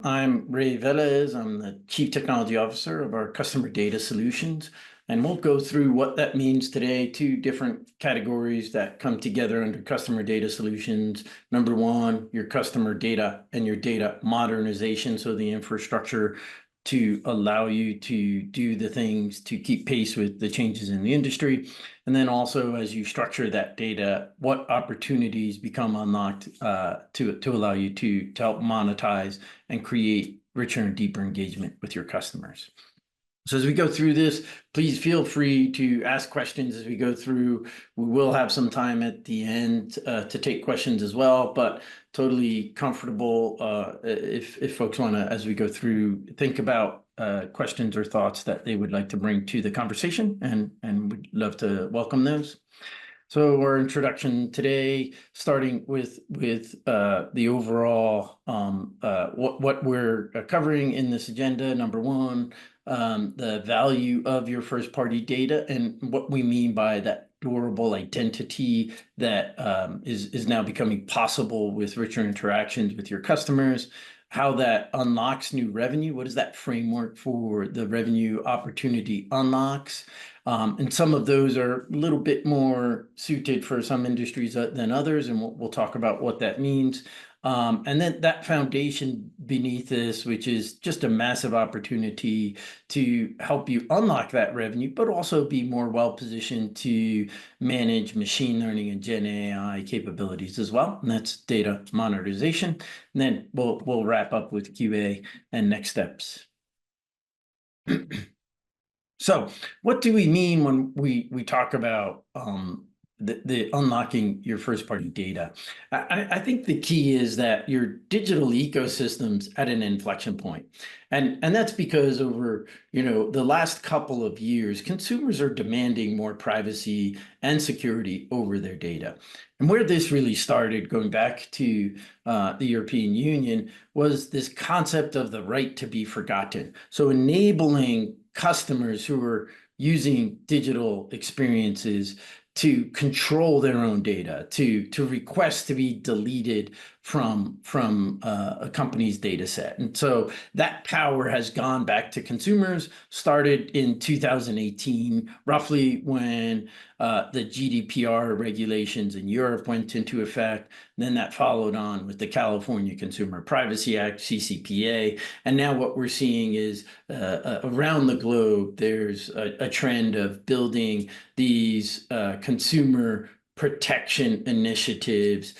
I'm Ray Velez. I'm the Chief Technology Officer of our Customer Data Solutions, and we'll go through what that means today. Two different categories that come together under Customer Data Solutions. Number one, your customer data and your data modernization, so the infrastructure to allow you to do the things to keep pace with the changes in the industry. And then also, as you structure that data, what opportunities become unlocked to allow you to help monetize and create richer and deeper engagement with your customers. So as we go through this, please feel free to ask questions as we go through. We will have some time at the end to take questions as well, but totally comfortable if folks want to, as we go through, think about questions or thoughts that they would like to bring to the conversation, and we'd love to welcome those. So our introduction today, starting with the overall what we're covering in this agenda. Number one, the value of your first-party data and what we mean by that durable identity that is now becoming possible with richer interactions with your customers. How that unlocks new revenue. What is that framework for the revenue opportunity unlocks? And some of those are a little bit more suited for some industries than others, and we'll talk about what that means. And then that foundation beneath this, which is just a massive opportunity to help you unlock that revenue, but also be more well-positioned to manage machine learning and Gen AI capabilities as well. And that's data monetization. And then we'll wrap up with QA and next steps. So what do we mean when we talk about the unlocking your first-party data? I think the key is that your digital ecosystem's at an inflection point. And that's because over the last couple of years, consumers are demanding more privacy and security over their data. And where this really started, going back to the European Union, was this concept of the right to be forgotten. So enabling customers who are using digital experiences to control their own data, to request to be deleted from a company's data set. And so that power has gone back to consumers, started in 2018, roughly when the GDPR regulations in Europe went into effect. Then that followed on with the California Consumer Privacy Act, CCPA. And now what we're seeing is around the globe, there's a trend of building these consumer protection initiatives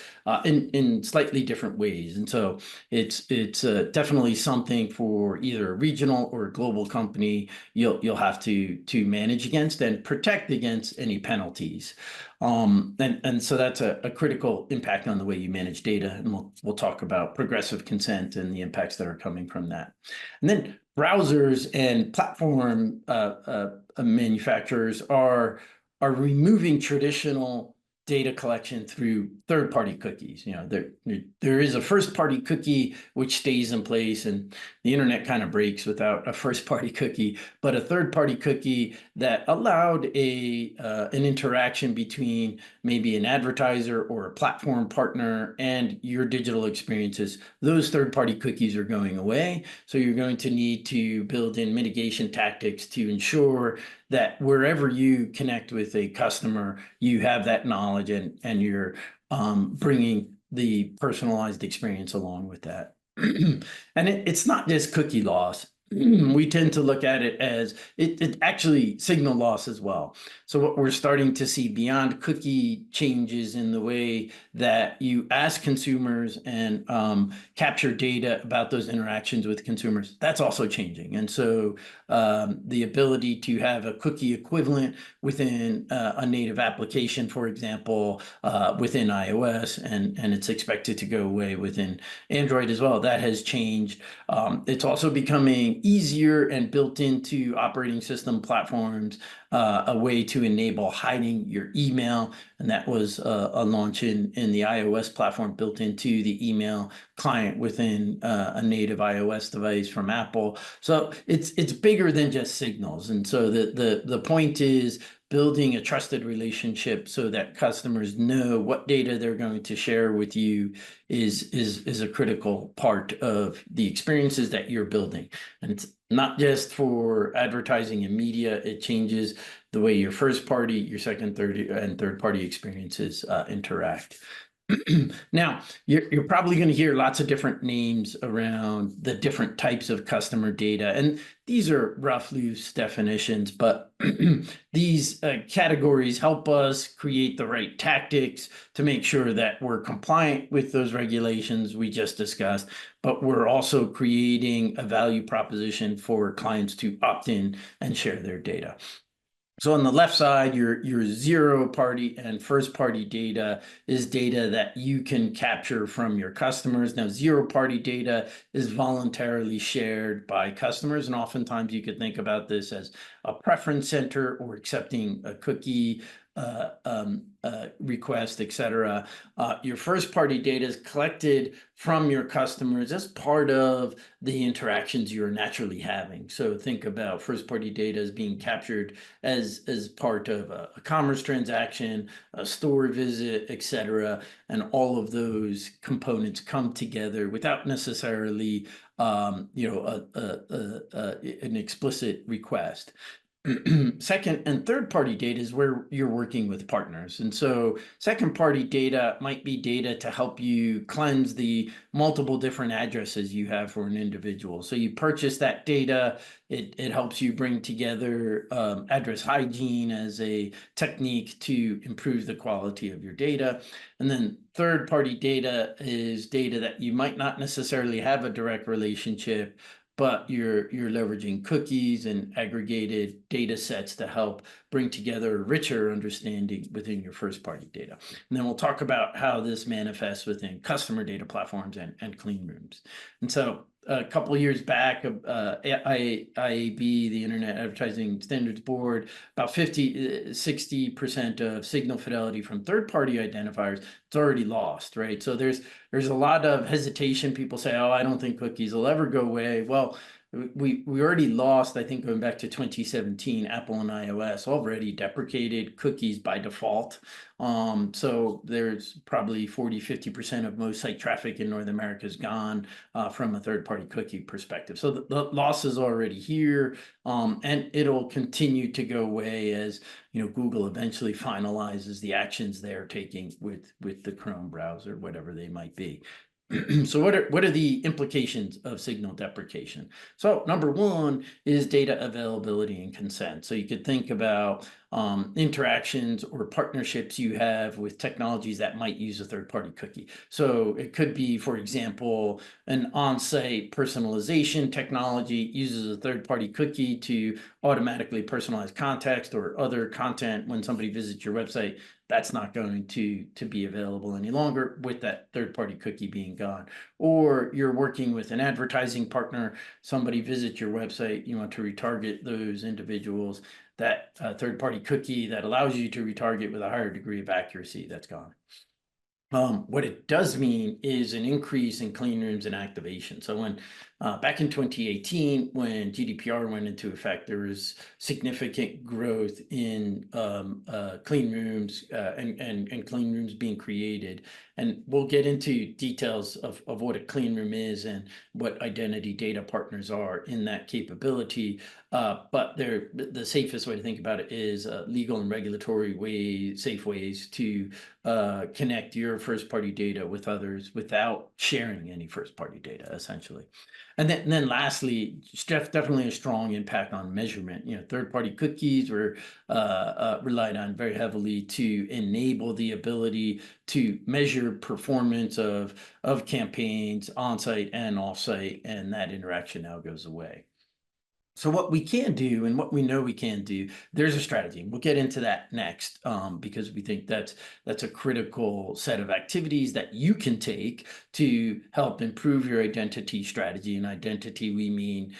in slightly different ways. And so it's definitely something for either a regional or a global company you'll have to manage against and protect against any penalties. And so that's a critical impact on the way you manage data. And we'll talk about progressive consent and the impacts that are coming from that. And then browsers and platform manufacturers are removing traditional data collection through third-party cookies. There is a first-party cookie which stays in place, and the internet kind of breaks without a first-party cookie, but a third-party cookie that allowed an interaction between maybe an advertiser or a platform partner and your digital experiences. Those third-party cookies are going away, so you're going to need to build in mitigation tactics to ensure that wherever you connect with a customer, you have that knowledge and you're bringing the personalized experience along with that. And it's not just cookie loss. We tend to look at it as it actually signal loss as well. So what we're starting to see beyond cookie changes in the way that you ask consumers and capture data about those interactions with consumers, that's also changing. And so the ability to have a cookie equivalent within a native application, for example, within iOS, and it's expected to go away within Android as well, that has changed. It's also becoming easier and built into operating system platforms a way to enable hiding your email. And that was a launch in the iOS platform built into the email client within a native iOS device from Apple. So it's bigger than just signals. And so the point is building a trusted relationship so that customers know what data they're going to share with you is a critical part of the experiences that you're building. And it's not just for advertising and media, it changes the way your first party, your second, third party experiences interact. Now, you're probably going to hear lots of different names around the different types of customer data. And these are rough, loose definitions, but these categories help us create the right tactics to make sure that we're compliant with those regulations we just discussed, but we're also creating a value proposition for clients to opt in and share their data. So on the left side, your zero party and first party data is data that you can capture from your customers. Now, zero party data is voluntarily shared by customers. And oftentimes you could think about this as a preference center or accepting a cookie request, etc. Your first party data is collected from your customers as part of the interactions you're naturally having. So think about first party data as being captured as part of a commerce transaction, a store visit, etc. And all of those components come together without necessarily an explicit request. Second and third party data is where you're working with partners. And so second party data might be data to help you cleanse the multiple different addresses you have for an individual. So you purchase that data, it helps you bring together address hygiene as a technique to improve the quality of your data. And then third party data is data that you might not necessarily have a direct relationship, but you're leveraging cookies and aggregated data sets to help bring together a richer understanding within your first party data. And then we'll talk about how this manifests within customer data platforms and clean rooms. And so a couple of years back, IAB, the Internet Advertising Standards Board, about 60% of signal fidelity from third-party identifiers, it's already lost, right? So there's a lot of hesitation. People say, oh, I don't think cookies will ever go away. Well, we already lost, I think going back to 2017, Apple and iOS already deprecated cookies by default. So there's probably 40–50% of most site traffic in North America is gone from a third-party cookie perspective. So the loss is already here, and it'll continue to go away as Google eventually finalizes the actions they're taking with the Chrome browser, whatever they might be. So what are the implications of signal deprecation? So number one is data availability and consent. So you could think about interactions or partnerships you have with technologies that might use a third-party cookie. So it could be, for example, an on-site personalization technology uses a third-party cookie to automatically personalize context or other content when somebody visits your website. That's not going to be available any longer with that third-party cookie being gone. Or you're working with an advertising partner, somebody visits your website, you want to retarget those individuals, that third-party cookie that allows you to retarget with a higher degree of accuracy, that's gone. What it does mean is an increase in clean rooms and activation. So when back in 2018, when GDPR went into effect, there was significant growth in clean rooms and clean rooms being created. And we'll get into details of what a clean room is and what identity data partners are in that capability. But the safest way to think about it is legal and regulatory safe ways to connect your first-party data with others without sharing any first-party data, essentially. And then lastly, definitely a strong impact on measurement. Third-party cookies were relied on very heavily to enable the ability to measure performance of campaigns on-site and off-site, and that interaction now goes away. So what we can do and what we know we can do, there's a strategy. We'll get into that next because we think that's a critical set of activities that you can take to help improve your identity strategy. And identity, we mean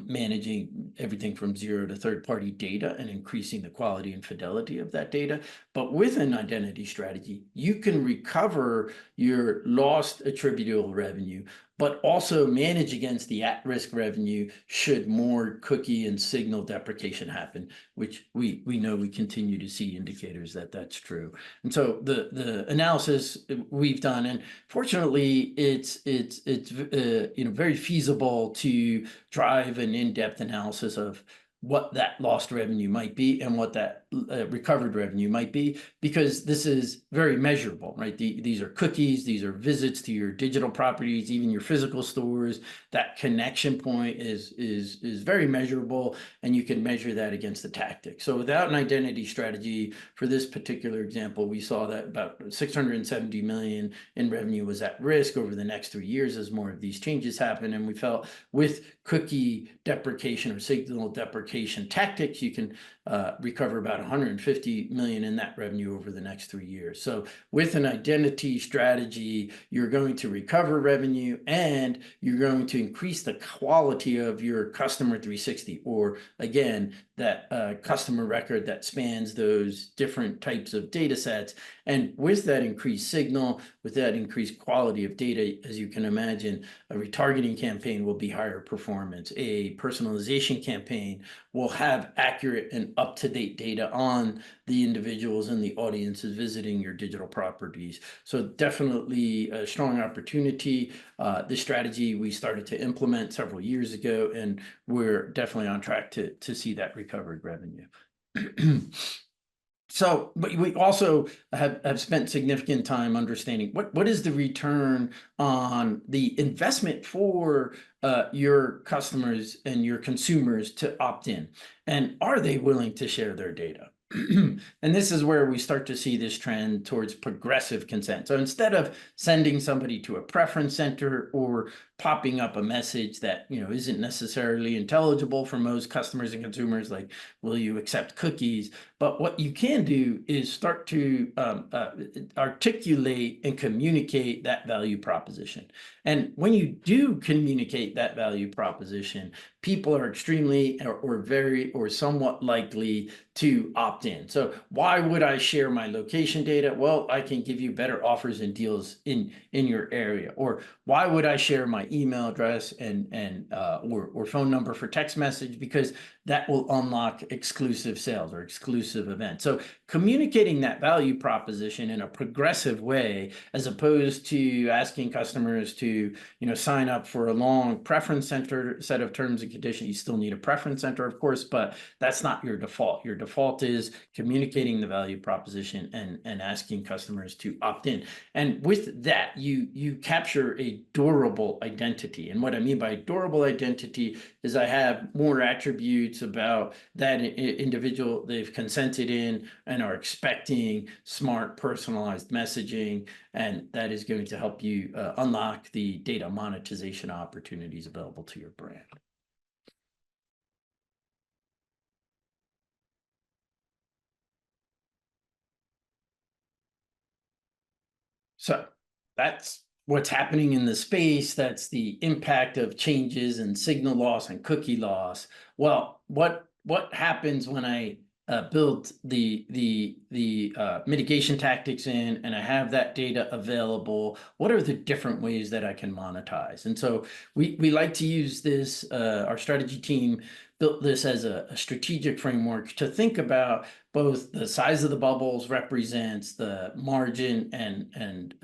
managing everything from zero to third-party data and increasing the quality and fidelity of that data. But with an identity strategy, you can recover your lost attributable revenue, but also manage against the at-risk revenue should more cookie and signal deprecation happen, which we know we continue to see indicators that that's true. And so the analysis we've done, and fortunately, it's very feasible to drive an in-depth analysis of what that lost revenue might be and what that recovered revenue might be, because this is very measurable, right? These are cookies, these are visits to your digital properties, even your physical stores. That connection point is very measurable, and you can measure that against the tactic. So without an identity strategy, for this particular example, we saw that about 670 million in revenue was at risk over the next 3 years as more of these changes happen. And we felt with cookie deprecation or signal deprecation tactics, you can recover about 150 million in that revenue over the next 3 years. So with an identity strategy, you're going to recover revenue and you're going to increase the quality of your customer 360, or again, that customer record that spans those different types of data sets. And with that increased signal, with that increased quality of data, as you can imagine, a retargeting campaign will be higher performance. A personalization campaign will have accurate and up-to-date data on the individuals and the audiences visiting your digital properties. So definitely a strong opportunity. This strategy we started to implement several years ago, and we're definitely on track to see that recovered revenue. So, but we also have spent significant time understanding what is the return on the investment for your customers and your consumers to opt in, and are they willing to share their data? And this is where we start to see this trend towards progressive consent. So instead of sending somebody to a preference center or popping up a message that isn't necessarily intelligible for most customers and consumers, like, will you accept cookies? But what you can do is start to articulate and communicate that value proposition. And when you do communicate that value proposition, people are extremely or very or somewhat likely to opt in. So why would I share my location data? Well, I can give you better offers and deals in your area. Or why would I share my email address or phone number for text message? Because that will unlock exclusive sales or exclusive events. So communicating that value proposition in a progressive way, as opposed to asking customers to sign up for a long preference center set of terms and conditions. You still need a preference center, of course, but that's not your default. Your default is communicating the value proposition and asking customers to opt in. And with that, you capture a durable identity. And what I mean by durable identity is I have more attributes about that individual they've consented in and are expecting smart, personalized messaging, and that is going to help you unlock the data monetization opportunities available to your brand. So that's what's happening in the space. That's the impact of changes and signal loss and cookie loss. Well, what happens when I build the mitigation tactics in and I have that data available? What are the different ways that I can monetize? And so we like to use this, our strategy team built this as a strategic framework to think about both the size of the bubbles represents the margin, and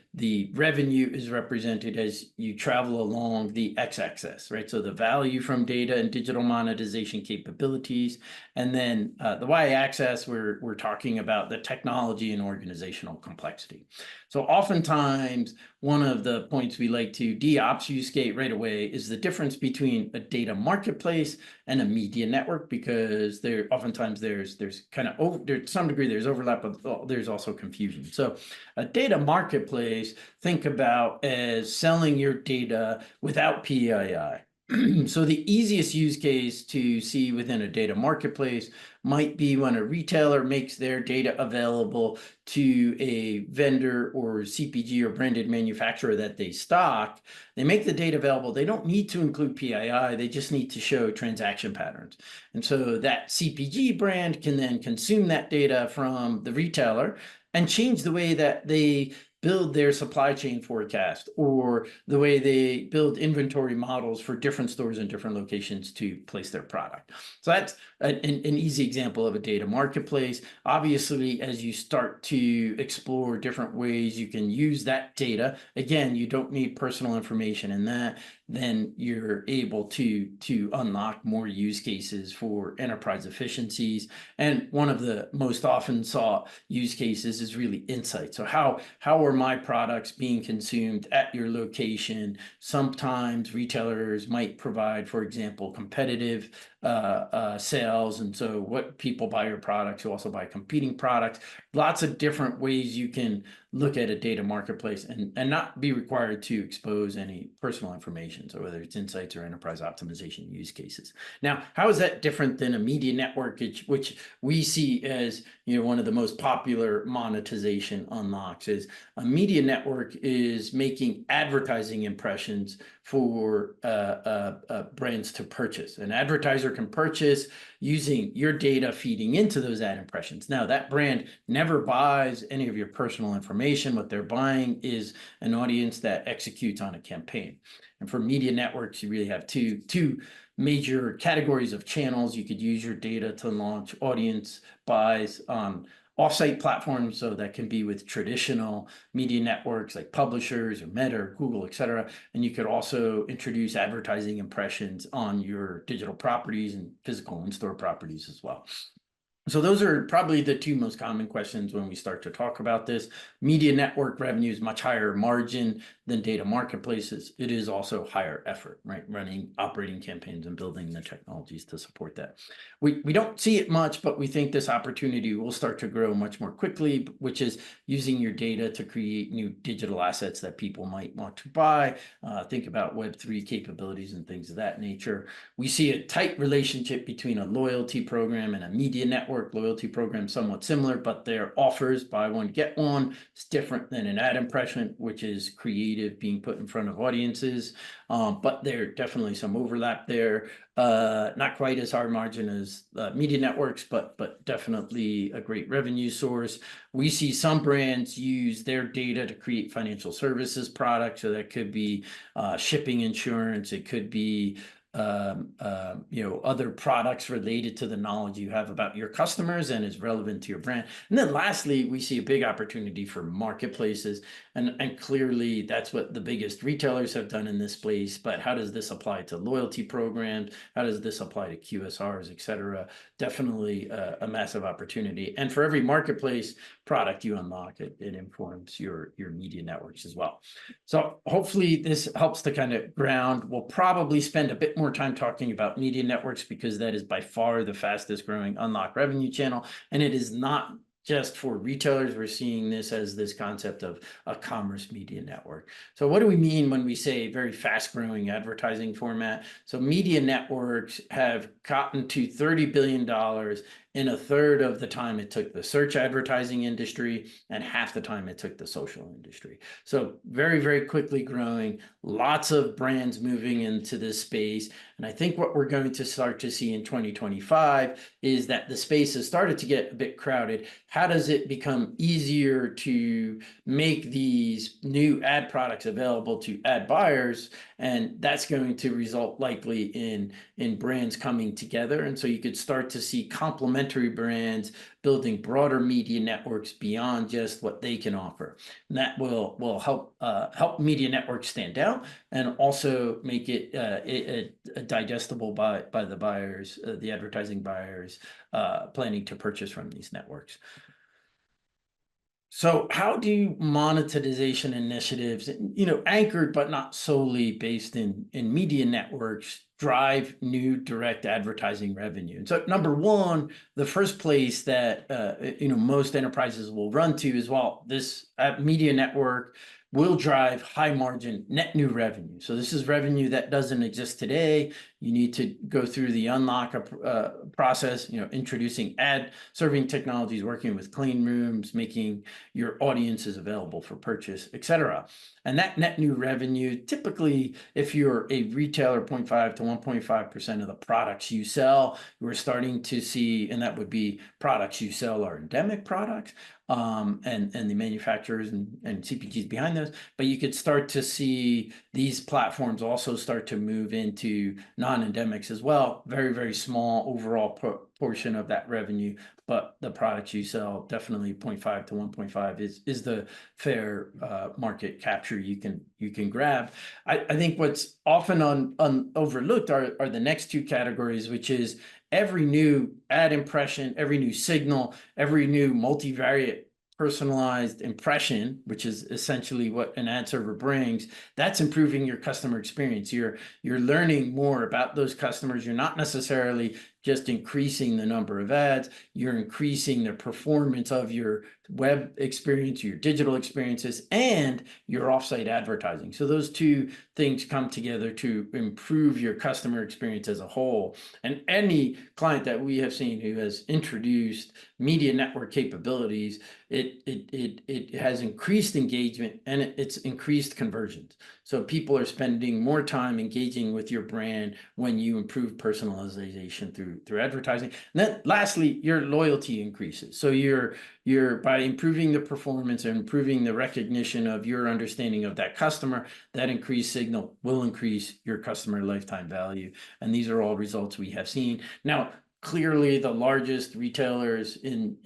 the revenue is represented as you travel along the x-axis, right? So the value from data and digital monetization capabilities, and then the y-axis, we're talking about the technology and organizational complexity. So oftentimes, one of the points we like to de-obfuscate right away is the difference between a data marketplace and a media network, because oftentimes there's kind of to some degree there's overlap, but there's also confusion. So a data marketplace, think about as selling your data without PII. So the easiest use case to see within a data marketplace might be when a retailer makes their data available to a vendor or CPG or branded manufacturer that they stock. They make the data available. They don't need to include PII. They just need to show transaction patterns. And so that CPG brand can then consume that data from the retailer and change the way that they build their supply chain forecast or the way they build inventory models for different stores in different locations to place their product. So that's an easy example of a data marketplace. Obviously, as you start to explore different ways you can use that data, again, you don't need personal information in that, then you're able to unlock more use cases for enterprise efficiencies. And one of the most often sought use cases is really insight. So how are my products being consumed at your location? Sometimes retailers might provide, for example, competitive sales. And so what people buy your products, who also buy competing products, lots of different ways you can look at a data marketplace and not be required to expose any personal information. So whether it's insights or enterprise optimization use cases. Now, how is that different than a media network, which we see as, you know, one of the most popular monetization unlocks? Is a media network is making advertising impressions for brands to purchase. An advertiser can purchase using your data feeding into those ad impressions. Now, that brand never buys any of your personal information. What they're buying is an audience that executes on a campaign. And for media networks, you really have two major categories of channels. You could use your data to launch audience buys on offsite platforms, so that can be with traditional media networks like publishers or Meta or Google, et cetera. And you could also introduce advertising impressions on your digital properties and physical in-store properties as well. So those are probably the two most common questions when we start to talk about this. Media network revenue is much higher margin than data marketplaces. It is also higher effort, right? Running operating campaigns and building the technologies to support that. We don't see it much, but we think this opportunity will start to grow much more quickly, which is using your data to create new digital assets that people might want to buy. Think about Web3 capabilities and things of that nature. We see a tight relationship between a loyalty program and a media network. Loyalty program somewhat similar, but their offers, buy one, get one, is different than an ad impression, which is creative being put in front of audiences. But there definitely some overlap there. Not quite as hard margin as media networks, but definitely a great revenue source. We see some brands use their data to create financial services products. So that could be shipping insurance. It could be other products related to the knowledge you have about your customers and is relevant to your brand. And then lastly, we see a big opportunity for marketplaces. And clearly that's what the biggest retailers have done in this space. But how does this apply to loyalty programs? How does this apply to QSRs, et cetera? Definitely a massive opportunity. And for every marketplace product you unlock, it informs your media networks as well. So hopefully this helps to kind of ground. We'll probably spend a bit more time talking about media networks because that is by far the fastest growing unlock revenue channel. And it is not just for retailers. We're seeing this as this concept of a commerce media network. So what do we mean when we say very fast growing advertising format? So media networks have gotten to $30 billion in a third of the time it took the search advertising industry and half the time it took the social industry. So very, very quickly growing, lots of brands moving into this space. And I think what we're going to start to see in 2025 is that the space has started to get a bit crowded. How does it become easier to make these new ad products available to ad buyers? And that's going to result likely in brands coming together. And so you could start to see complementary brands building broader media networks beyond just what they can offer. And that will help media networks stand out and also make it digestible by the buyers, the advertising buyers planning to purchase from these networks. So how do monetization initiatives, anchored but not solely based in media networks, drive new direct advertising revenue? And so number one, the first place that most enterprises will run to is, well, this media network will drive high margin net new revenue. So this is revenue that doesn't exist today. You need to go through the unlock process, introducing ad serving technologies, working with clean rooms, making your audiences available for purchase, etc. And that net new revenue, typically, if you're a retailer, 0.5 to 1.5% of the products you sell, we're starting to see, and that would be products you sell are endemic products, and the manufacturers and CPGs behind those. But you could start to see these platforms also start to move into non-endemics as well. Very, very small overall portion of that revenue, but the products you sell, definitely 0.5 to 1.5 is the fair market capture you can grab. I think what's often overlooked are the next two categories, which is every new ad impression, every new signal, every new multivariate personalized impression, which is essentially what an ad server brings. That's improving your customer experience. You're learning more about those customers. You're not necessarily just increasing the number of ads, you're increasing the performance of your web experience, your digital experiences, and your offsite advertising. So those two things come together to improve your customer experience as a whole. And any client that we have seen who has introduced media network capabilities, it has increased engagement and it's increased conversions. So people are spending more time engaging with your brand when you improve personalization through advertising. And then lastly, your loyalty increases. So you're by improving the performance and improving the recognition of your understanding of that customer, that increased signal will increase your customer lifetime value. And these are all results we have seen. Now, clearly the largest retailers in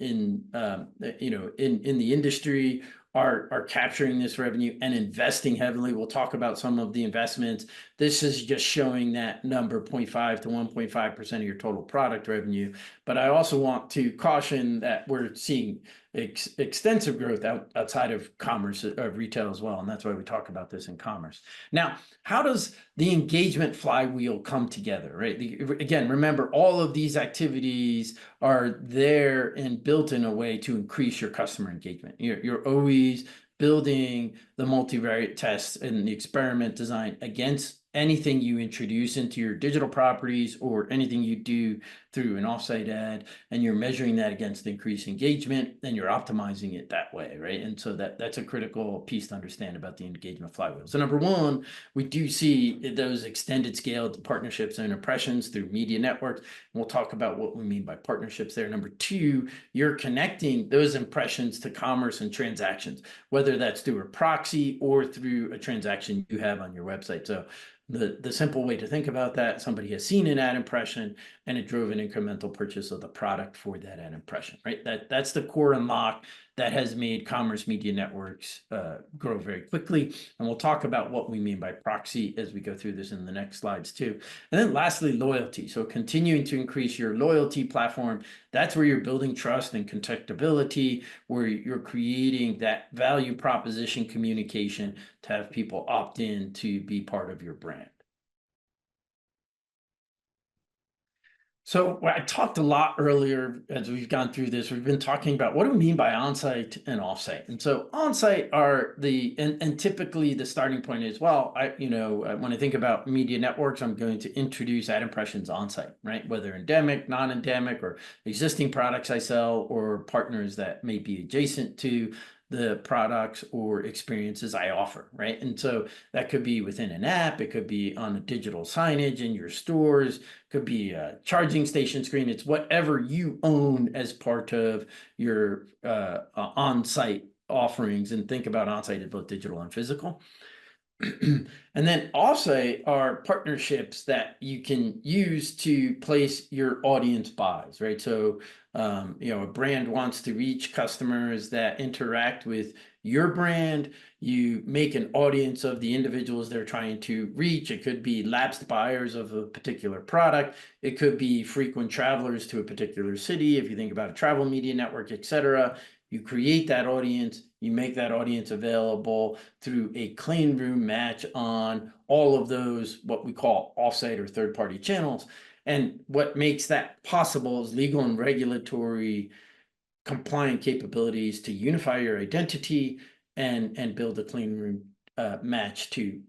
the industry are capturing this revenue and investing heavily. We'll talk about some of the investments. This is just showing that number 0.5 to 1.5% of your total product revenue. But I also want to caution that we're seeing extensive growth outside of commerce, of retail as well. And that's why we talk about this in commerce. Now, how does the engagement flywheel come together, right? Again, remember, all of these activities are there and built in a way to increase your customer engagement. You're always building the multivariate tests and the experiment design against anything you introduce into your digital properties or anything you do through an offsite ad, and you're measuring that against increased engagement, and you're optimizing it that way, right? And so that's a critical piece to understand about the engagement flywheel. So number one, we do see those extended scale partnerships and impressions through media networks. And we'll talk about what we mean by partnerships there. Number two, you're connecting those impressions to commerce and transactions, whether that's through a proxy or through a transaction you have on your website. So the simple way to think about that, somebody has seen an ad impression and it drove an incremental purchase of the product for that ad impression, right? That's the core unlock that has made commerce media networks grow very quickly. And we'll talk about what we mean by proxy as we go through this in the next slides too. And then lastly, loyalty. So continuing to increase your loyalty platform, that's where you're building trust and contactability, where you're creating that value proposition communication to have people opt in to be part of your brand. So I talked a lot earlier as we've gone through this. We've been talking about what do we mean by onsite and offsite. And so onsite are and typically the starting point is, well, when I think about media networks, I'm going to introduce ad impressions onsite, right? Whether endemic, non-endemic, or existing products I sell, or partners that may be adjacent to the products or experiences I offer, right? And so that could be within an app, it could be on a digital signage in your stores, could be a charging station screen. It's whatever you own as part of your on-site offerings, and think about on-site as both digital and physical. And then offsite are partnerships that you can use to place your audience buys, right? So, a brand wants to reach customers that interact with your brand. You make an audience of the individuals they're trying to reach. It could be lapsed buyers of a particular product. It could be frequent travelers to a particular city. If you think about a travel media network, etc., you create that audience, you make that audience available through a clean room match on all of those, what we call offsite or third-party channels. And what makes that possible is legal and regulatory compliant capabilities to unify your identity, and build a clean room match to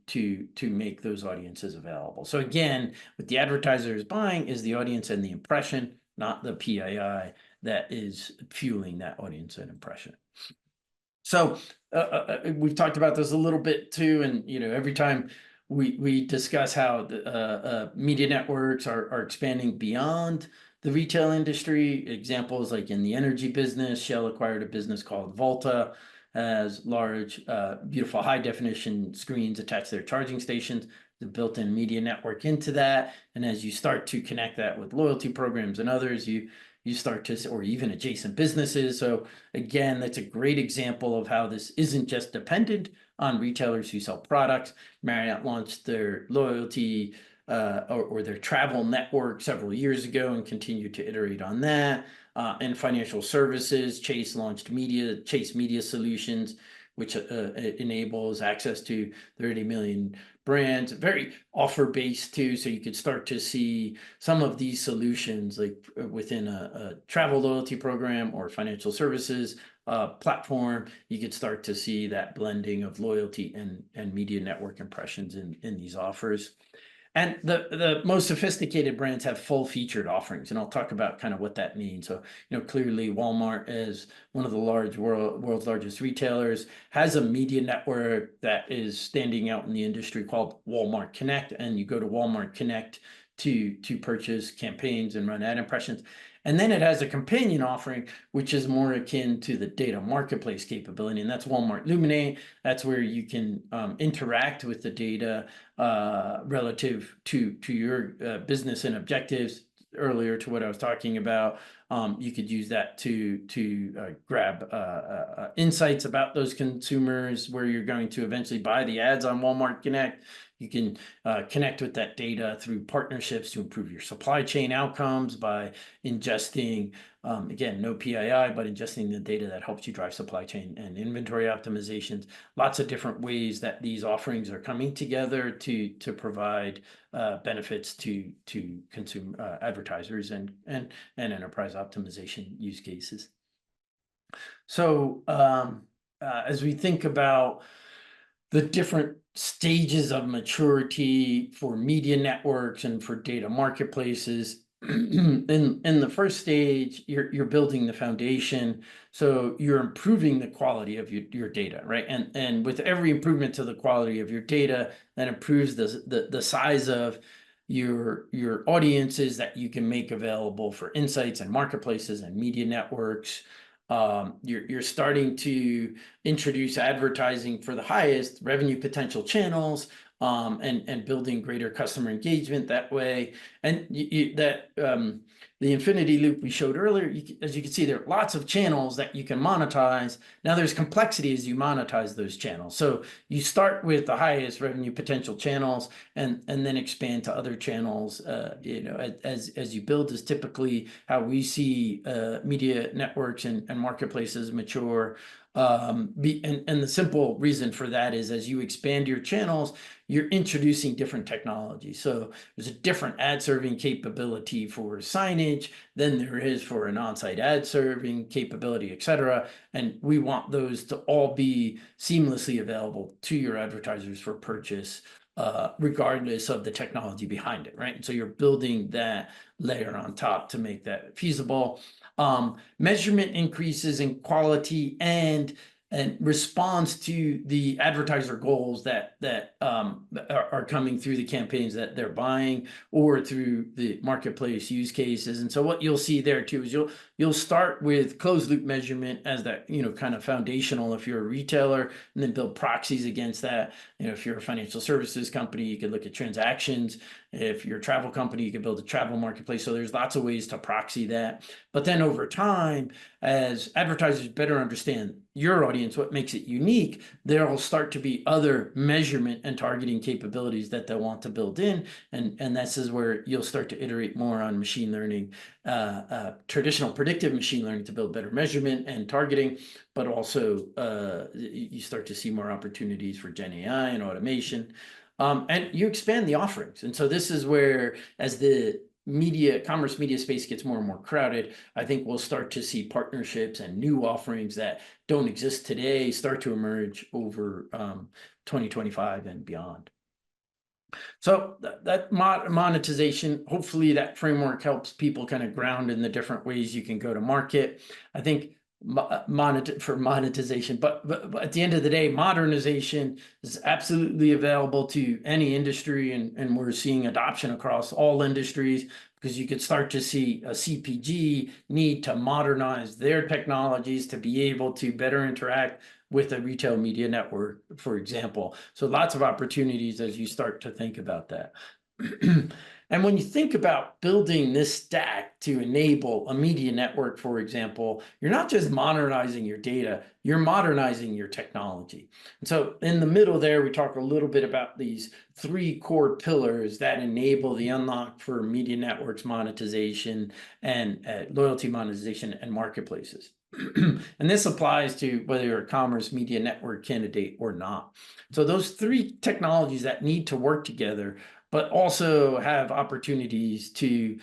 make those audiences available. So again, what the advertiser is buying is the audience and the impression, not the PII that is fueling that audience and impression. So we've talked about this a little bit too, and every time we discuss how the media networks are expanding beyond the retail industry. Examples like in the energy business, Shell acquired a business called Volta, has large, beautiful high definition screens attached to their charging stations, the built-in media network into that. And as you start to connect that with loyalty programs and others, you start to, or even adjacent businesses. So again, that's a great example of how this isn't just dependent on retailers who sell products. Marriott launched their loyalty or their travel network several years ago and continued to iterate on that. And financial services, Chase launched Chase Media Solutions, which enables access to 30 million brands, very offer-based too. So you could start to see some of these solutions like within a travel loyalty program or financial services platform. You could start to see that blending of loyalty and media network impressions in these offers. And the most sophisticated brands have full featured offerings, and I'll talk about kind of what that means. So, clearly Walmart, as one of the world's largest retailers, has a media network that is standing out in the industry called Walmart Connect, and you go to Walmart Connect to purchase campaigns and run ad impressions. And then it has a companion offering, which is more akin to the data marketplace capability, and that's Walmart Luminate. That's where you can interact with the data relative to your business and objectives. Earlier to what I was talking about, you could use that to grab insights about those consumers where you're going to eventually buy the ads on Walmart Connect. You can connect with that data through partnerships to improve your supply chain outcomes by ingesting, again, no PII, but ingesting the data that helps you drive supply chain and inventory optimizations. Lots of different ways that these offerings are coming together to provide benefits to consumer advertisers and enterprise optimization use cases. So as we think about the different stages of maturity for media networks and for data marketplaces, in the first stage, you're building the foundation, so you're improving the quality of your data, right? And with every improvement to the quality of your data, that improves the size of your audiences that you can make available for insights and marketplaces and media networks. You're starting to introduce advertising for the highest revenue potential channels, and building greater customer engagement that way. And the infinity loop we showed earlier, as you can see, there are lots of channels that you can monetize. Now there's complexity as you monetize those channels. So you start with the highest revenue potential channels and then expand to other channels. As you build is typically how we see media networks and marketplaces mature. And the simple reason for that is as you expand your channels, you're introducing different technology. So there's a different ad serving capability for signage than there is for an on-site ad serving capability, et cetera. And we want those to all be seamlessly available to your advertisers for purchase, regardless of the technology behind it, right? And so you're building that layer on top to make that feasible. Measurement increases in quality and responds to the advertiser goals that are coming through the campaigns that they're buying or through the marketplace use cases. And so what you'll see there too is you'll start with closed loop measurement as that kind of foundational if you're a retailer, and then build proxies against that. If you're a financial services company, you could look at transactions. If you're a travel company, you can build a travel marketplace. So there's lots of ways to proxy that. But then over time, as advertisers better understand your audience, what makes it unique, there will start to be other measurement and targeting capabilities that they'll want to build in. And this is where you'll start to iterate more on machine learning, traditional predictive machine learning to build better measurement and targeting, but also you start to see more opportunities for Gen AI and automation. And you expand the offerings. And so this is where, as the commerce media space gets more and more crowded, I think we'll start to see partnerships and new offerings that don't exist today start to emerge over 2025 and beyond. So that monetization, hopefully that framework helps people kind of ground in the different ways you can go to market. I think for monetization, but at the end of the day, modernization is absolutely available to any industry, and we're seeing adoption across all industries, because you could start to see a CPG need to modernize their technologies to be able to better interact with a retail media network, for example. So lots of opportunities as you start to think about that. And when you think about building this stack to enable a media network, for example, you're not just modernizing your data, you're modernizing your technology. And so in the middle there, we talk a little bit about these 3 core pillars that enable the unlock for media networks monetization and loyalty monetization and marketplaces. And this applies to whether you're a commerce media network candidate or not. So those 3 technologies that need to work together, but also have opportunities to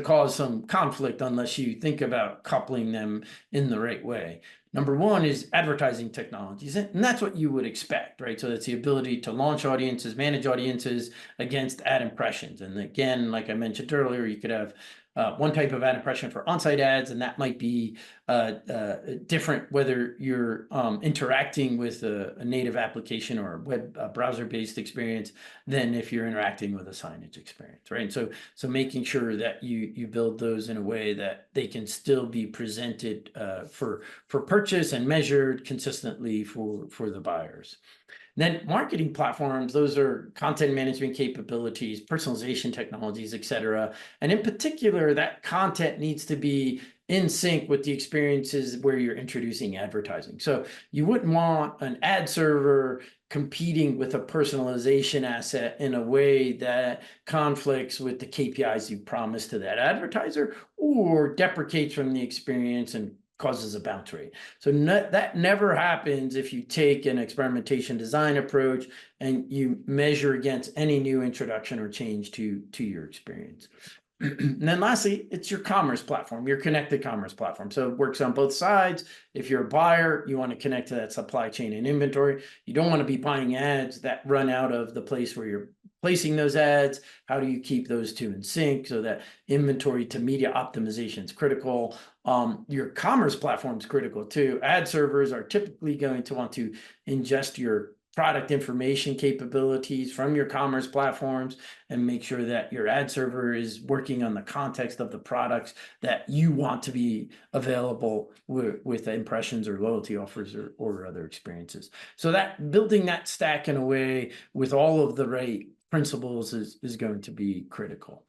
cause some conflict unless you think about coupling them in the right way. Number 1 is advertising technologies, and that's what you would expect, right? So that's the ability to launch audiences, manage audiences against ad impressions. And again, like I mentioned earlier, you could have one type of ad impression for on-site ads, and that might be different whether you're interacting with a native application or a web browser-based experience than if you're interacting with a signage experience, right? And so making sure that you build those in a way that they can still be presented for purchase and measured consistently for the buyers. Then marketing platforms, those are content management capabilities, personalization technologies, et cetera. And in particular, that content needs to be in sync with the experiences where you're introducing advertising. So you wouldn't want an ad server competing with a personalization asset in a way that conflicts with the KPIs you promised to that advertiser or deprecates from the experience and causes a bounce rate. So that never happens if you take an experimentation design approach and you measure against any new introduction or change to your experience. And then lastly, it's your commerce platform, your connected commerce platform. So it works on both sides. If you're a buyer, you want to connect to that supply chain and inventory. You don't want to be buying ads that run out of the place where you're placing those ads. How do you keep those two in sync so that inventory to media optimization is critical? Your commerce platform is critical too. Ad servers are typically going to want to ingest your product information capabilities from your commerce platforms and make sure that your ad server is working on the context of the products that you want to be available with impressions or loyalty offers or other experiences. So that building that stack in a way with all of the right principles is going to be critical.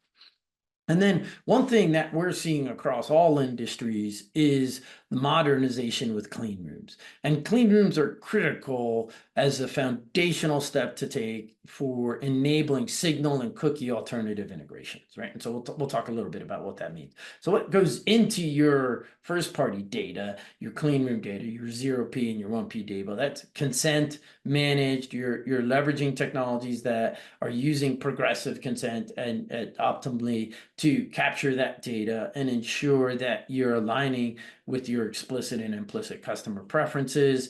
And then one thing that we're seeing across all industries is modernization with clean rooms. And clean rooms are critical as a foundational step to take for enabling signal and cookie alternative integrations, right? And so we'll talk a little bit about what that means. So what goes into your first party data, your clean room data, your 0P and your 1P data, that's consent managed. You're leveraging technologies that are using progressive consent and optimally to capture that data and ensure that you're aligning with your explicit and implicit customer preferences.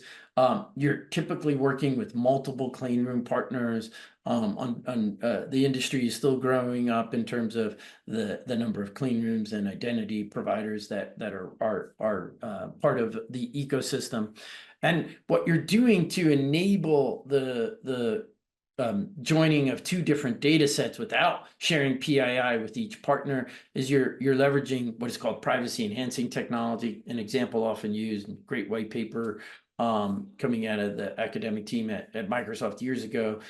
You're typically working with multiple clean room partners. The industry is still growing up in terms of the number of clean rooms and identity providers that are part of the ecosystem. And what you're doing to enable the joining of 2 different data sets without sharing PII with each partner is you're leveraging what is called privacy enhancing technology. An example often used, great white paper coming out of the academic team at Microsoft years ago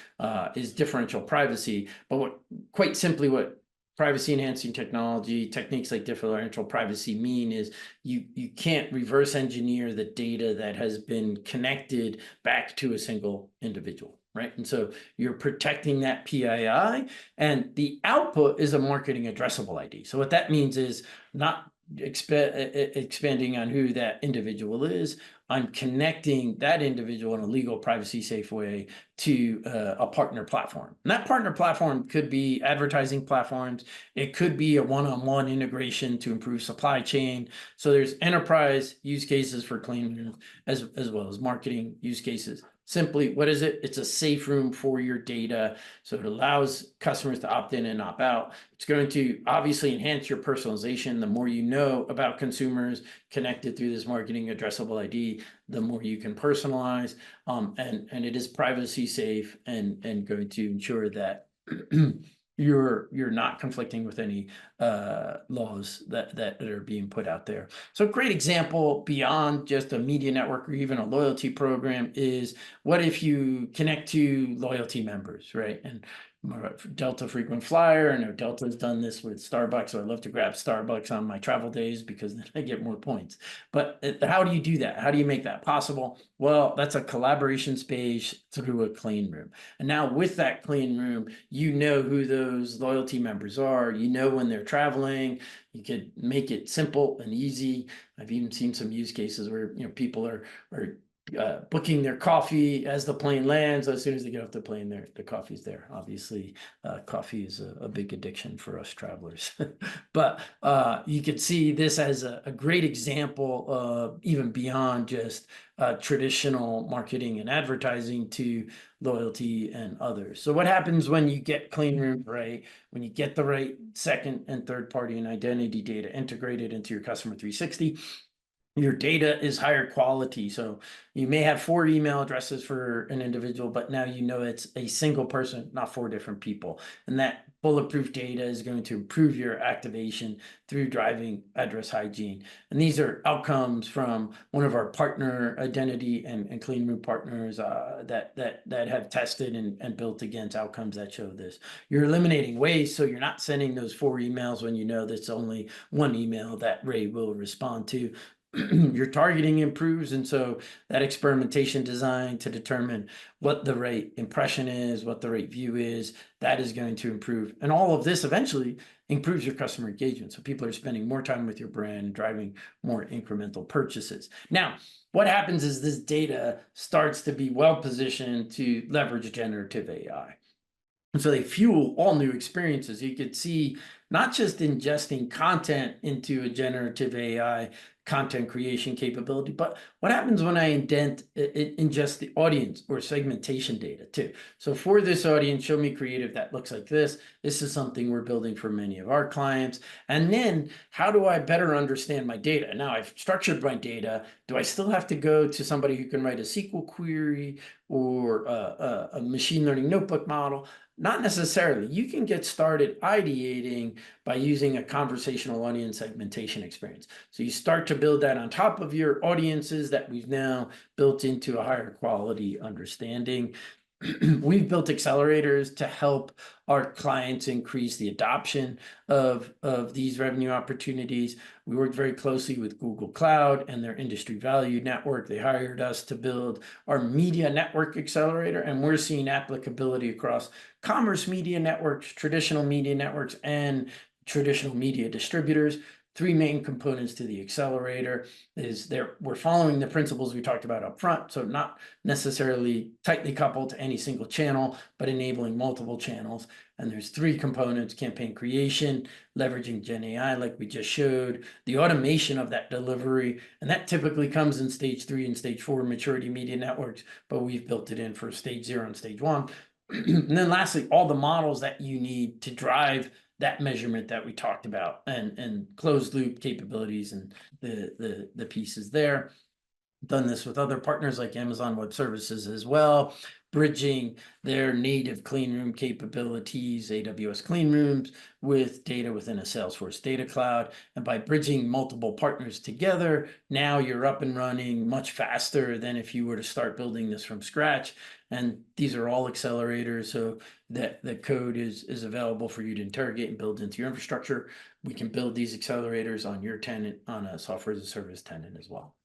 is differential privacy. But quite simply what privacy enhancing technology, techniques like differential privacy mean is you can't reverse engineer the data that has been connected back to a single individual. Right. And so you're protecting that PII, and the output is a marketing addressable ID. So what that means is not expanding on who that individual is, I'm connecting that individual in a legal, privacy safe way to a partner platform. And that partner platform could be advertising platforms. It could be a one-on-one integration to improve supply chain. So there's enterprise use cases for clean rooms as well as marketing use cases. Simply, what is it? It's a safe room for your data. So it allows customers to opt in and opt out. It's going to obviously enhance your personalization. The more you know about consumers connected through this marketing addressable ID, the more you can personalize. And it is privacy safe and going to ensure that you're not conflicting with any laws that are being put out there. So a great example beyond just a media network or even a loyalty program is, what if you connect to loyalty members, right? And Delta frequent flyer. I know Delta's done this with Starbucks, so I love to grab Starbucks on my travel days because then I get more points. But how do you do that? How do you make that possible? Well, that's a collaboration space through a clean room. And now with that clean room, you know who those loyalty members are. You know when they're traveling. You could make it simple and easy. I've even seen some use cases where people are booking their coffee as the plane lands. As soon as they get off the plane, the coffee's there. Obviously, coffee is a big addiction for us travelers. But you could see this as a great example of even beyond just traditional marketing and advertising to loyalty and others. So what happens when you get clean room right? When you get the right second and third party and identity data integrated into your customer 360, your data is higher quality. So you may have 4 email addresses for an individual, but now you know it's a single person, not 4 different people. And that bulletproof data is going to improve your activation through driving address hygiene. And these are outcomes from one of our partner identity and clean room partners that have tested and built against outcomes that show this. You're eliminating waste, so you're not sending those 4 emails when you know that's only 1 email that Ray will respond to. Your targeting improves, and so that experimentation design to determine what the right impression is, what the right view is, that is going to improve. And all of this eventually improves your customer engagement. So people are spending more time with your brand and driving more incremental purchases. Now, what happens is this data starts to be well positioned to leverage generative AI. And so they fuel all new experiences. You could see not just ingesting content into a generative AI content creation capability, but what happens when I ingest the audience or segmentation data too. So for this audience, show me creative that looks like this. This is something we're building for many of our clients. And then how do I better understand my data? Now I've structured my data. Do I still have to go to somebody who can write a SQL query or a machine learning notebook model? Not necessarily. You can get started ideating by using a conversational audience segmentation experience. So you start to build that on top of your audiences that we've now built into a higher quality understanding. We've built accelerators to help our clients increase the adoption of these revenue opportunities. We worked very closely with Google Cloud and their industry value network. They hired us to build our media network accelerator, and we're seeing applicability across commerce media networks, traditional media networks, and traditional media distributors. 3 main components to the accelerator is we're following the principles we talked about up front, so not necessarily tightly coupled to any single channel, but enabling multiple channels. And there's 3 components: campaign creation, leveraging Gen AI like we just showed, the automation of that delivery, and that typically comes in stage 3 and stage 4 maturity media networks, but we've built it in for stage 0 and stage 1. And then lastly, all the models that you need to drive that measurement that we talked about, and closed loop capabilities and the pieces there. Done this with other partners like Amazon Web Services as well, bridging their native clean room capabilities, AWS clean rooms, with data within a Salesforce data cloud. And by bridging multiple partners together, now you're up and running much faster than if you were to start building this from scratch. And these are all accelerators, so that the code is available for you to interrogate and build into your infrastructure. We can build these accelerators on your tenant, on a software as a service tenant as well.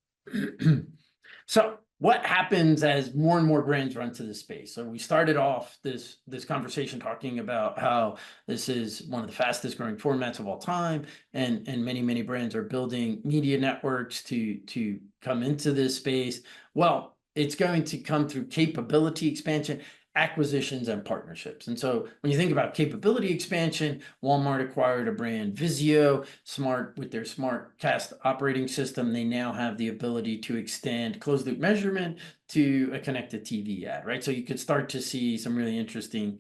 So what happens as more and more brands run to this space? So we started off this conversation talking about how this is one of the fastest growing formats of all time, and many brands are building media networks to come into this space. Well, it's going to come through capability expansion, acquisitions, and partnerships. And so when you think about capability expansion, Walmart acquired a brand, Vizio, with their smart cast operating system. They now have the ability to extend closed loop measurement to a connected TV ad, right? So you could start to see some really interesting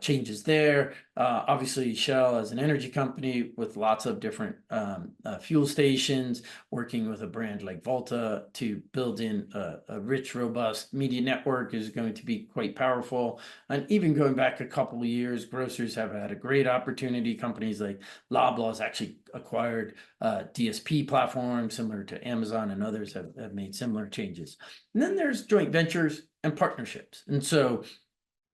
changes there. Obviously, Shell as an energy company with lots of different fuel stations, working with a brand like Volta to build in a rich, robust media network is going to be quite powerful. And even going back a couple of years, grocers have had a great opportunity. Companies like Loblaw has actually acquired DSP platforms similar to Amazon, and others have made similar changes. And then there's joint ventures and partnerships. And so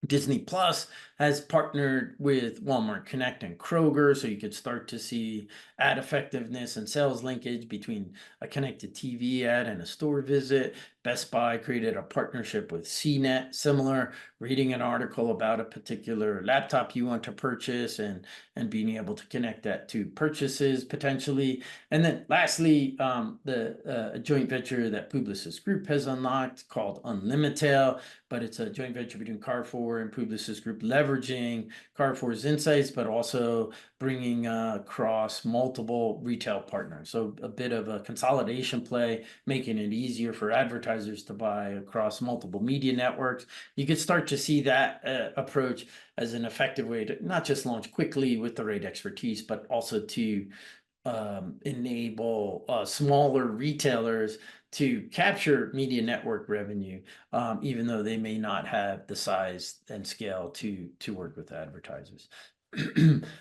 Disney Plus has partnered with Walmart Connect and Kroger, so you could start to see ad effectiveness and sales linkage between a connected TV ad and a store visit. Best Buy created a partnership with CNET, similar, reading an article about a particular laptop you want to purchase and being able to connect that to purchases potentially. And then lastly, the joint venture that Publicis Group has unlocked called Unlimited, but it's a joint venture between Carrefour and Publicis Group, leveraging Carrefour's insights, but also bringing across multiple retail partners. So a bit of a consolidation play, making it easier for advertisers to buy across multiple media networks. You could start to see that approach as an effective way to not just launch quickly with the right expertise, but also to enable smaller retailers to capture media network revenue, even though they may not have the size and scale to work with advertisers.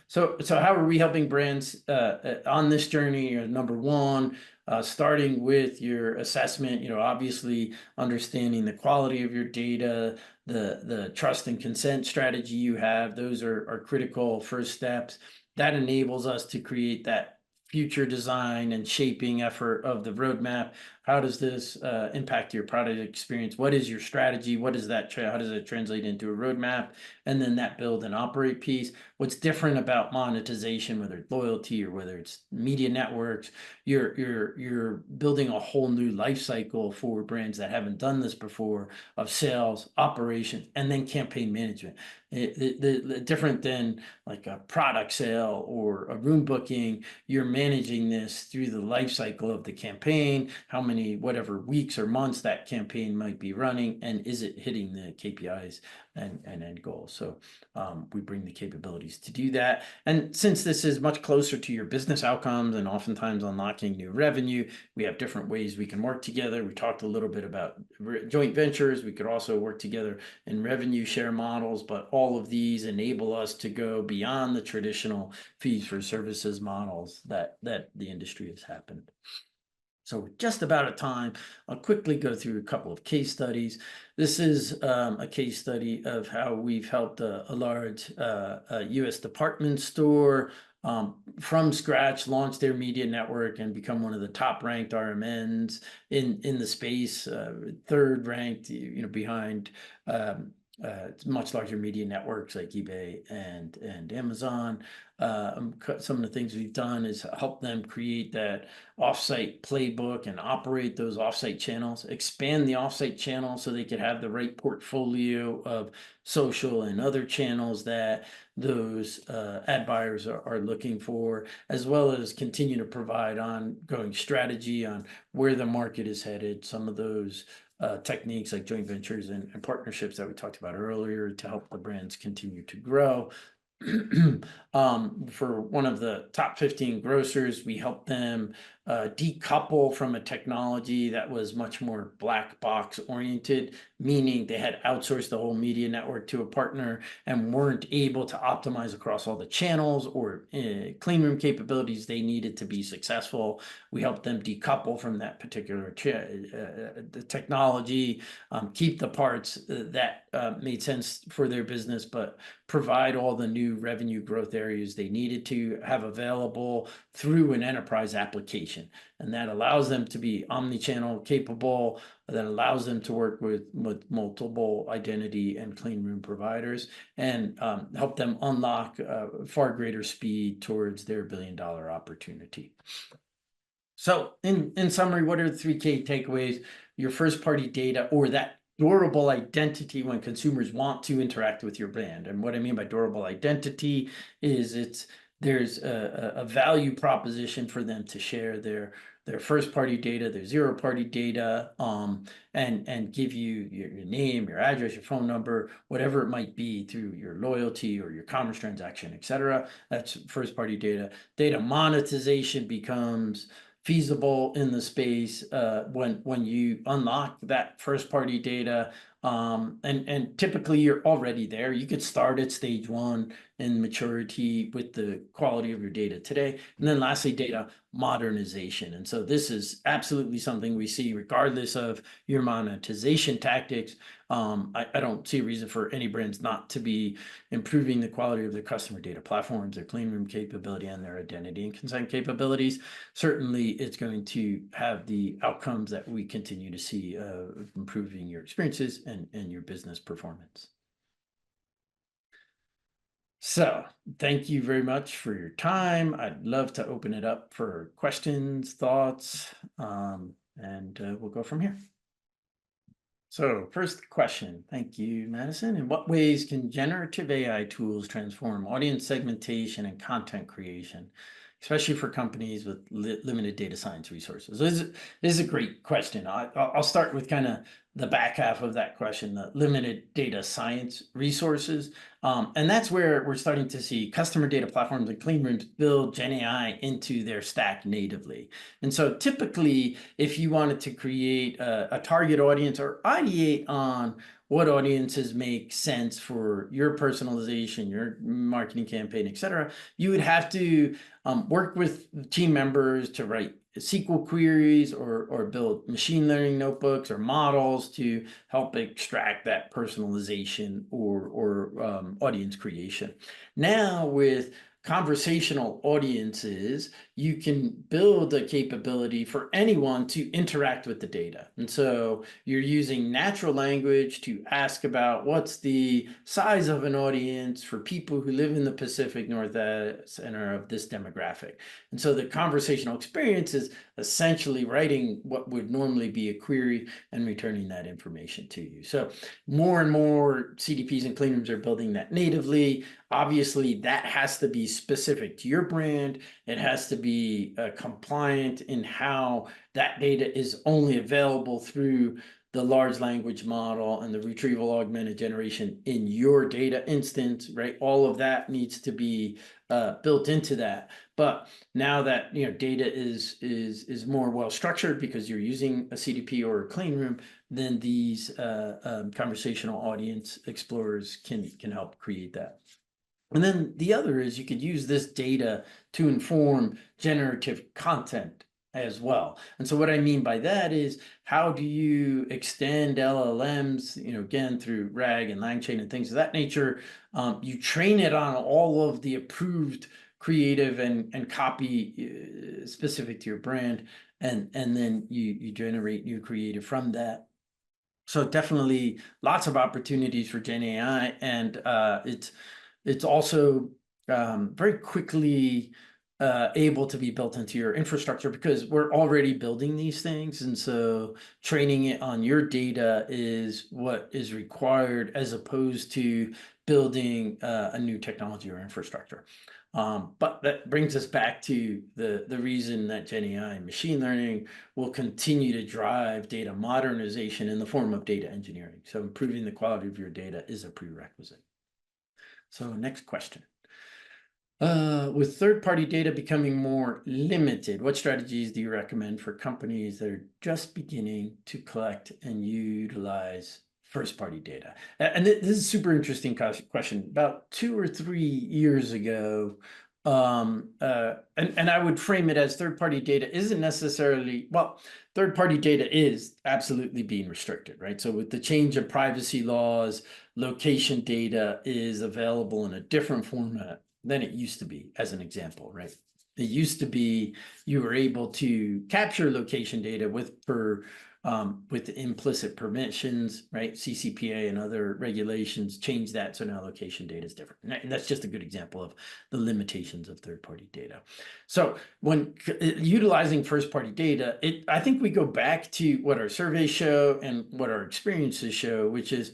So how are we helping brands on this journey? Number one, starting with your assessment, obviously understanding the quality of your data, the trust and consent strategy you have. Those are critical first steps. That enables us to create that future design and shaping effort of the roadmap. How does this impact your product experience? What is your strategy? How does it translate into a roadmap? And then that build and operate piece. What's different about monetization, whether it's loyalty or whether it's media networks, you're building a whole new life cycle for brands that haven't done this before, of sales, operation, and then campaign management. Different than like a product sale or a room booking, you're managing this through the life cycle of the campaign, how many whatever weeks or months that campaign might be running, and is it hitting the KPIs and end goals. So we bring the capabilities to do that. And since this is much closer to your business outcomes and oftentimes unlocking new revenue, we have different ways we can work together. We talked a little bit about joint ventures. We could also work together in revenue share models, but all of these enable us to go beyond the traditional fees for services models that the industry has happened. So we're just about at time. I'll quickly go through a couple of case studies. This is a case study of how we've helped a large US department store from scratch launch their media network and become one of the top ranked RMNs in the space, third ranked, behind much larger media networks like eBay and Amazon. Some of the things we've done is help them create that offsite playbook and operate those offsite channels, expand the offsite channel so they could have the right portfolio of social and other channels that those ad buyers are looking for, as well as continue to provide ongoing strategy on where the market is headed. Some of those techniques like joint ventures and partnerships that we talked about earlier to help the brands continue to grow. For one of the top 15 grocers, we helped them decouple from a technology that was much more black box oriented, meaning they had outsourced the whole media network to a partner and weren't able to optimize across all the channels or clean room capabilities they needed to be successful. We helped them decouple from that particular the technology, keep the parts that made sense for their business, but provide all the new revenue growth areas they needed to have available through an enterprise application. monetization. And that allows them to be omni-channel capable, that allows them to work with multiple identity and clean room providers, and help them unlock far greater speed towards their billion-dollar opportunity. So in summary, what are the 3 key takeaways? Your first-party data, or that durable identity when consumers want to interact with your brand. And what I mean by durable identity is there's a value proposition for them to share their first-party data, their zero-party data, and give you your name, your address, your phone number, whatever it might be, through your loyalty or your commerce transaction, etc. That's first-party data. Data monetization becomes feasible in the space when you unlock that first party data, and typically you're already there. You could start at stage 1 in maturity with the quality of your data today. And then lastly, data modernization. And so this is absolutely something we see regardless of your monetization tactics. I don't see a reason for any brands not to be improving the quality of their customer data platforms, their clean room capability, and their identity and consent capabilities. Certainly, it's going to have the outcomes that we continue to see of improving your experiences and your business performance. So thank you very much for your time. I'd love to open it up for questions, thoughts, and we'll go from here. So first question, thank you, Madison. In what ways can generative AI tools transform audience segmentation and content creation, especially for companies with limited data science resources? This is a great question. I'll start with kind of the back half of that question, the limited data science resources. And that's where we're starting to see customer data platforms and clean rooms build Gen AI into their stack natively. And so typically, if you wanted to create a target audience or ideate on what audiences make sense for your personalization, your marketing campaign, et cetera, you would have to work with team members to write SQL queries or build machine learning notebooks or models to help extract that personalization or audience creation. Now with conversational audiences, you can build a capability for anyone to interact with the data. And so you're using natural language to ask about what's the size of an audience for people who live in the Pacific Northwest and are of this demographic. And so the conversational experience is essentially writing what would normally be a query and returning that information to you. So more and more CDPs and clean rooms are building that natively. Obviously, that has to be specific to your brand. It has to be compliant in how that data is only available through the large language model and the retrieval augmented generation in your data instance, right? All of that needs to be built into that. But now that data is more well structured because you're using a CDP or a clean room, then these conversational audience explorers can help create that. And then the other is you could use this data to inform generative content as well. And so what I mean by that is, how do you extend LLMs, again, through RAG and LangChain and things of that nature? You train it on all of the approved creative and copy specific to your brand, and then you generate new creative from that. So definitely lots of opportunities for Gen AI, and it's also very quickly able to be built into your infrastructure because we're already building these things. And so training it on your data is what is required, as opposed to building a new technology or infrastructure. But that brings us back to the reason that Gen AI and machine learning will continue to drive data modernization in the form of data engineering. So improving the quality of your data is a prerequisite. So next question. With third-party data becoming more limited, what strategies do you recommend for companies that are just beginning to collect and utilize first-party data? And this is a super interesting question. About 2 or 3 years ago, and I would frame it as third-party data isn't necessarily, well, third-party data is absolutely being restricted, right? So with the change of privacy laws, location data is available in a different format than it used to be, as an example, right? It used to be you were able to capture location data with implicit permissions, right? CCPA and other regulations change that, so now location data is different. And that's just a good example of the limitations of third-party data. So when utilizing first-party data, I think we go back to what our surveys show and what our experiences show, which is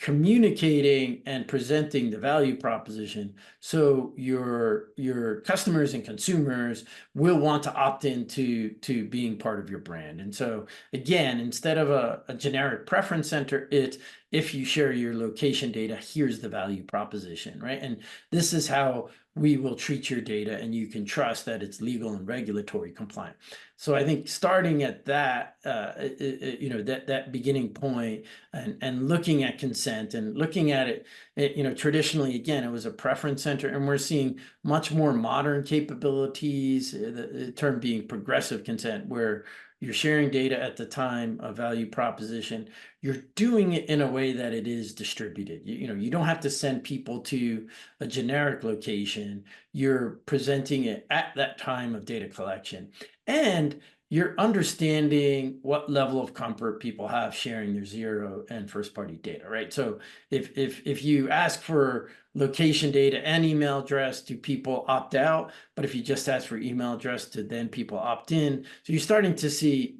communicating and presenting the value proposition so your customers and consumers will want to opt into being part of your brand. And so again, instead of a generic preference center, it's if you share your location data, here's the value proposition, right? And this is how we will treat your data, and you can trust that it's legal and regulatory compliant. So I think starting at that, that beginning point, and looking at consent and looking at it, traditionally, again, it was a preference center, and we're seeing much more modern capabilities, the term being progressive consent, where you're sharing data at the time of value proposition. You're doing it in a way that it is distributed. You don't have to send people to a generic location. You're presenting it at that time of data collection. And you're understanding what level of comfort people have sharing their zero and first party data, right? So if you ask for location data and email address, do people opt out? But if you just ask for email address, to then people opt in. So you're starting to see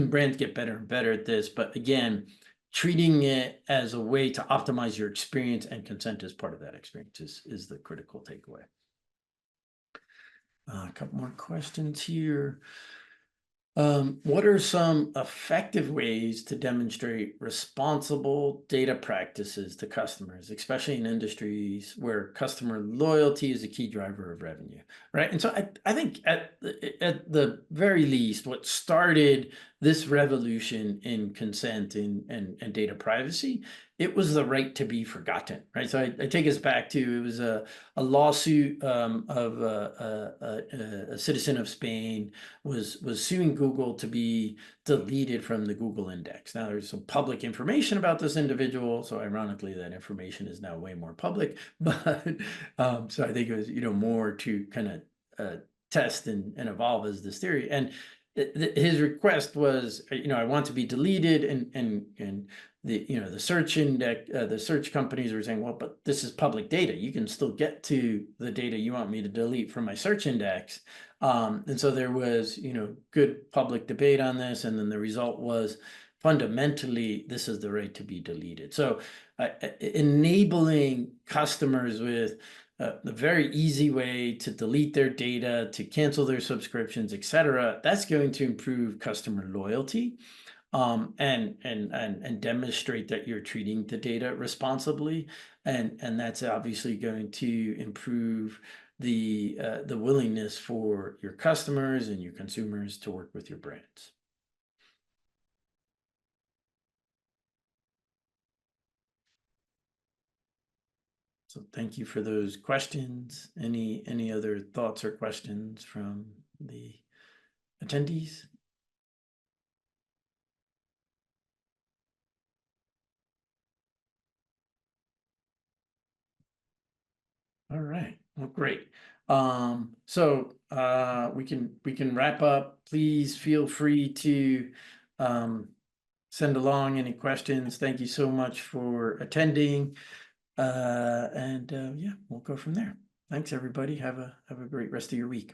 brands get better and better at this. But again, treating it as a way to optimize your experience, and consent as part of that experience is the critical takeaway. A couple more questions here. What are some effective ways to demonstrate responsible data practices to customers, especially in industries where customer loyalty is a key driver of revenue, right? And so I think at the very least, what started this revolution in consent and data privacy, it was the right to be forgotten, right? So I take us back to, it was a lawsuit of a citizen of Spain was suing Google to be deleted from the Google index. Now there's some public information about this individual, so ironically that information is now way more public. But so I think it was more to kind of test and evolve as this theory. And his request was, I want to be deleted, and the search index, the search companies were saying, well, but this is public data. You can still get to the data you want me to delete from my search index. And so there was, good public debate on this. And then the result was, fundamentally, this is the right to be deleted. So enabling customers with the very easy way to delete their data, to cancel their subscriptions, et cetera, that's going to improve customer loyalty. And demonstrate that you're treating the data responsibly, and that's obviously going to improve the willingness for your customers and your consumers to work with your brands. So thank you for those questions. Any other thoughts or questions from the attendees? All right. Well, great. So we can wrap up. Please feel free to send along any questions. Thank you so much for attending. And yeah, we'll go from there. Thanks, everybody. Have a great rest of your week.